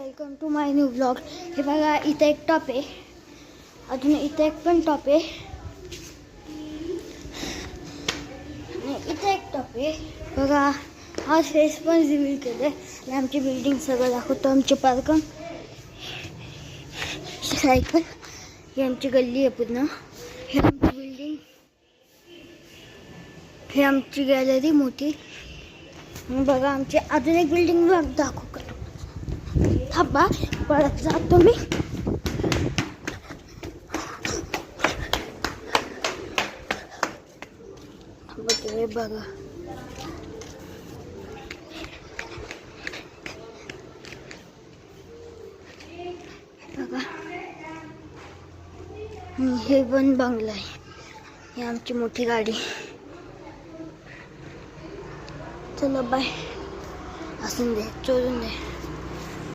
Welcome to my new blog. हे बघा इथे एक टॉप आहे, अजून इथे एक पण टॉप आहे आणि इथे एक टॉप आहे. बघा हा फेस पण रिव्हील केलं आणि आमची बिल्डिंग सगळं दाखवतो. आमचे पार्क, सायकल, ही आमची गल्ली आहे पूर्ण. हे आमची बिल्डिंग, हे आमची गॅलरी मोठी. बघा आमची अजून एक बिल्डिंग ब्लॉग दाखवतो. थांबा परत जातो मी. हे बघा बघा हे पण बंगला आहे. ही आमची मोठी गाडी. चलो बाय. असून दे, चोरून दे.